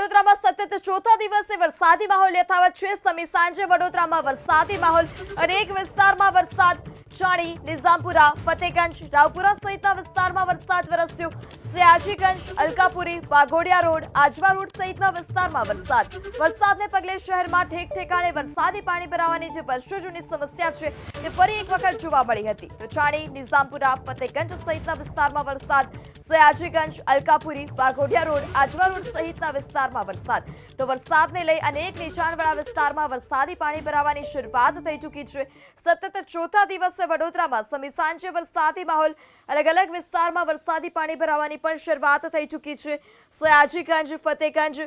વડોદરામાં સતત ચોથા દિવસે વરસાદી માહોલ યથાવત છે। સમી સાંજે વડોદરામાં વરસાદી માહોલ, અનેક વિસ્તારમાં વરસાદ, ચાણી, નિઝામપુરા, ફતેગંજ, રાવપુરા સહિતના વિસ્તારમાં વરસાદ વરસ્યો। સયાજીગંજ, અલકાપુરી, વાઘોડિયા રોડ, આજવા રોડ સહિતના વિસ્તારમાં વરસાદને પગલે શહેરમાં ઠેક ઠેકાણે વરસાદી પાણી ભરાવાની જે વર્ષો જૂની સમસ્યા છે તે ફરી એક વખત જોવા મળી હતી। તો ચાણી, નિઝામપુરા, ફતેગંજ સહિતના વિસ્તારમાં વરસાદ, સયાજીગંજ, અલકાપુરી, વાઘોડિયા રોડ, આજવા રોડ સહિતના વિસ્તારમાં વરસાદ। તો વરસાદને લઈ અનેક નીચાણવાળા વિસ્તારમાં વરસાદી પાણી ભરાવાની શરૂઆત થઈ ચૂકી છે। સતત ચોથા દિવસે વડોદરામાં સમી સાંજે વરસાદી માહોલ, અલગ અલગ વિસ્તારમાં વરસાદી પાણી ભરાવાની પણ શરૂઆત થઈ ચૂકી છે। સયાજીગંજ, ફતેગંજ,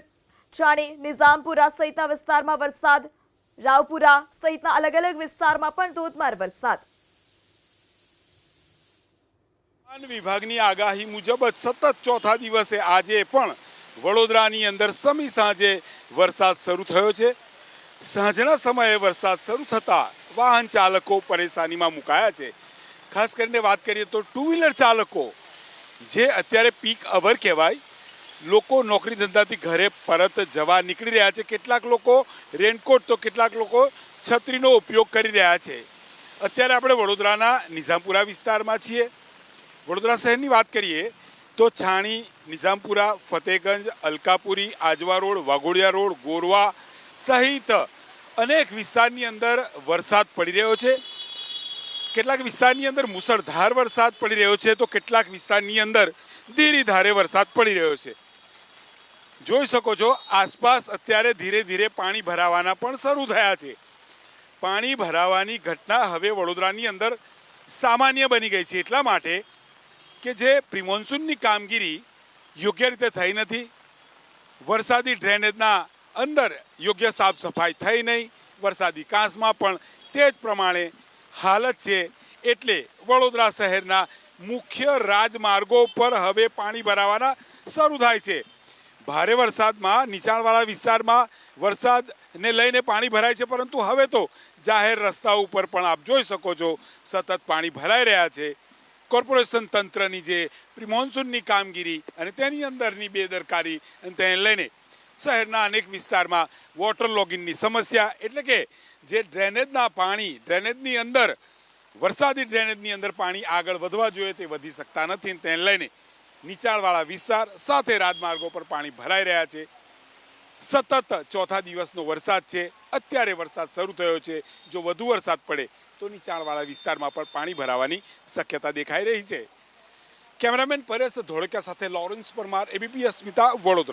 ચાણી, નિઝામપુરા સહિતના વિસ્તારમાં વરસાદ, રાવપુરા સહિતના અલગ અલગ વિસ્તારમાં પણ ધોધમાર વરસાદ। હવામાન વિભાગની આગાહી મુજબ સતત ચોથા દિવસે આજે પણ વડોદરાની અંદર સમી સાંજે વરસાદ શરૂ થયો છે। સાંજના સમયે વરસાદ શરૂ થતા વાહન ચાલકો પરેશાનીમાં મુકાયા છે। ખાસ કરીને વાત કરીએ તો ટુ વ્હીલર ચાલકો, જે અત્યારે પીક અવર કહેવાય, લોકો નોકરી ધંધાથી ઘરે પરત જવા નીકળી રહ્યા છે। કેટલાક લોકો રેનકોટ તો કેટલાક લોકો છત્રીનો ઉપયોગ કરી રહ્યા છે। અત્યારે આપણે વડોદરાના નિઝામપુરા વિસ્તારમાં છીએ। વડોદરા શહેરની વાત કરીએ તો છાણી, નિઝામપુરા, ફતેગંજ, અલકાપુરી, આજવા રોડ, વાઘોડિયા રોડ, ગોરવા સહિત અનેક વિસ્તારની અંદર વરસાદ પડી રહ્યો છે। કેટલાક વિસ્તારની અંદર મુસળધાર વરસાદ પડી રહ્યો છે તો કેટલાક વિસ્તારની અંદર ધીરી ધારે વરસાદ પડી રહ્યો છે। જોઈ શકો છો આસપાસ અત્યારે ધીરે ધીરે પાણી ભરાવાના પણ શરૂ થયા છે। પાણી ભરાવાની ઘટના હવે વડોદરાની અંદર સામાન્ય બની ગઈ છે, એટલા માટે કે જે પ્રિમોન્સૂનની કામગીરી યોગ્ય રીતે થઈ નથી, વરસાદી ડ્રેનેજના અંદર યોગ્ય સાફ સફાઈ થઈ નહીં, વરસાદી કાંસમાં પણ તે જ પ્રમાણે હાલત છે। એટલે વડોદરા શહેરના મુખ્ય રાજમાર્ગો પર હવે પાણી ભરાવાના શરૂ થાય છે। ભારે વરસાદમાં નીચાણવાળા વિસ્તારમાં વરસાદને લઈને પાણી ભરાય છે, પરંતુ હવે તો જાહેર રસ્તા ઉપર પણ આપ જોઈ શકો છો સતત પાણી ભરાઈ રહ્યા છે। કોર્પોરેશન તંત્રની જે પ્રિમોન્સૂનની કામગીરી અને તેની અંદરની બેદરકારી અને તેને લઈને શહેરના અનેક વિસ્તારમાં વોટર લોગિંગની સમસ્યા, એટલે કે જે ડ્રેનેજના પાણી, ડ્રેનેજની અંદર વરસાદી ડ્રેનેજની અંદર પાણી આગળ વધવા જોઈએ તે વધી શકતા નથી, તેને લઈને નીચાણવાળા વિસ્તાર સાથે રાજમાર્ગો પર પાણી ભરાઈ રહ્યા છે। સતત ચોથા દિવસનો વરસાદ છે, અત્યારે વરસાદ શરૂ થયો છે। જો વધુ વરસાદ પડે તો નીચાણવાળા વિસ્તારમાં પણ પાણી ભરાવાની શક્યતા દેખાઈ રહી છે। કેમેરામેન પરેશ ધોળકિયા સાથે લોરેન્સ પરમાર, ABP અસ્મિતા, વડોદરા।